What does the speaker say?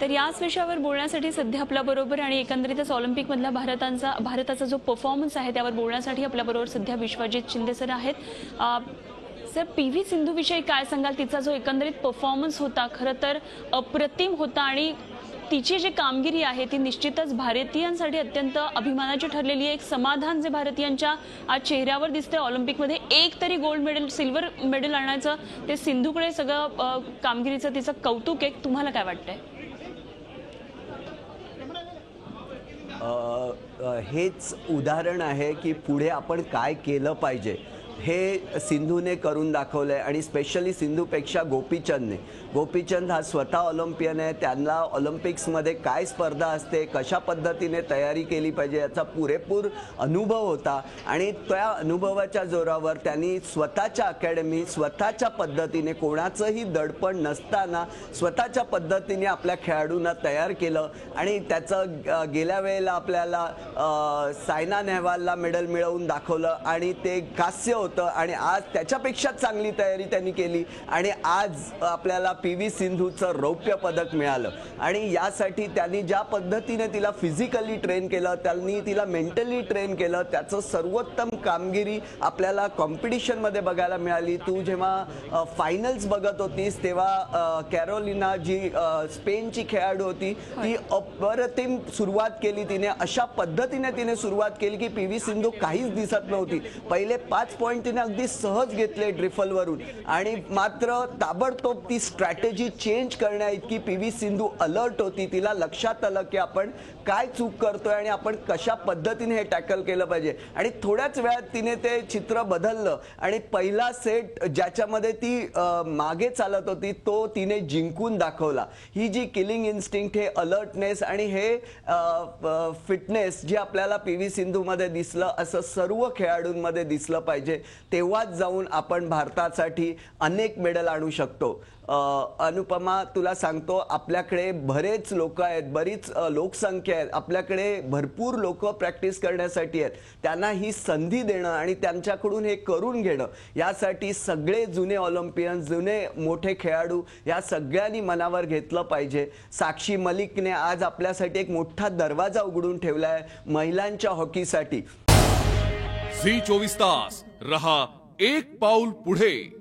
तर याच विषयावर बोलण्यासाठी सध्या आपल्याबरोबर आणि एकंदरीतच ऑलिम्पिकमधला भारताचा जो परफॉर्मन्स आहे त्यावर बोलण्यासाठी आपल्याबरोबर सध्या विश्वजित शिंदे सर आहेत। Sir, P V. सिंधू विषयी काय सांगाल? तिचा जो एकंदरीत परफॉर्मन्स होता खरं तर अप्रतिम होता आणि तिची जी कामगिरी आहे ती निश्चितच भारतीयांसाठी अत्यंत अभिमानाची ठरलेली आहे। एक समाधान जे भारतीयांच्या आज चेहऱ्यावर दिसते ऑलिम्पिकमध्ये, एक तरी गोल्ड मेडल सिल्वर मेडल आणायचं ते सिंधूकडे सगळं कामगिरीचं तिचं कौतुक आहे। तुम्हाला काय वाटतंय? हेच उदाहरण आहे की पुढे आपण काय केलं पाहिजे हे सिंधूने करून दाखवलंय। आणि स्पेशली सिंधूपेक्षा गोपीचंद हा स्वतः ऑलिम्पियन आहे। त्यांना ऑलिम्पिक्समध्ये काय स्पर्धा असते, कशा पद्धतीने तयारी केली पाहिजे याचा पुरेपूर अनुभव होता आणि त्या अनुभवाच्या जोरावर त्यांनी स्वतःच्या अकॅडमी स्वतःच्या पद्धतीने कोणाचंही दडपण नसताना स्वतःच्या पद्धतीने आपल्या खेळाडूंना तयार केलं आणि त्याचं गेल्या वेळेला आपल्याला सायना नेहवालला मेडल मिळवून दाखवलं आणि ते कास्य होतं आणि आज त्याच्यापेक्षा चांगली तयारी त्यांनी केली आणि आज आपल्याला पी.व्ही. सिंधूचं रौप्य पदक मिळालं। आणि यासाठी त्यांनी ज्या पद्धतीने तिला फिजिकली ट्रेन केलं, त्यांनी तिला मेंटली ट्रेन केलं, त्याचं सर्वोत्तम कामगिरी आपल्याला कॉम्पिटिशनमध्ये बघायला मिळाली। तू जेव्हा फायनल्स बघत होतीस तेव्हा कॅरोलिना जी स्पेनची खेळाडू होती ती अप्रतिम सुरुवात केली तिने। अशा पद्धतीने तिने सुरुवात केली की पी.व्ही. सिंधू काहीच दिसत नव्हती। पहिले 5 पॉइंट तिने अगदी सहज घेतले ड्रिफलवरून आणि मात्र ताबडतोब ती स्ट्रॅटेजी चेंज करण्या इतकी पी.व्ही. सिंधू अलर्ट होती। तिला लक्षात आलं की आपण काय चूक करतोय आणि आपण कशा पद्धतीने हे टॅकल केलं पाहिजे आणि थोड्याच वेळात तिने ते चित्र बदललं आणि पहिला सेट ज्याच्यामध्ये ती मागे चालत होती तो तिने जिंकून दाखवला। ही जी किलिंग इन्स्टिंक्ट, हे अलर्टनेस आणि हे फिटनेस जे आपल्याला पी.व्ही. सिंधूमध्ये दिसलं असं सर्व खेळाडूंमध्ये दिसलं पाहिजे, तेव्हाच जाऊन आपण भारतासाठी अनेक मेडल आणू शकतो। अनुपमा, तुला सांगतो आपल्याकडे बरेच लोक आहेत, बरीच लोकसंख्या आहे, आपल्याकडे भरपूर लोक प्रॅक्टिस करण्यासाठी आहेत। त्यांना ही संधी देणं आणि त्यांच्याकडून हे करून घेणं यासाठी सगळे जुने ऑलिम्पियन, जुने मोठे खेळाडू या सगळ्यांनी मनावर घेतलं पाहिजे। साक्षी मलिकने आज आपल्यासाठी एक मोठा दरवाजा उघडून ठेवला आहे महिलांच्या हॉकीसाठी। झी 24 तास रहा एक पाऊल पुढे।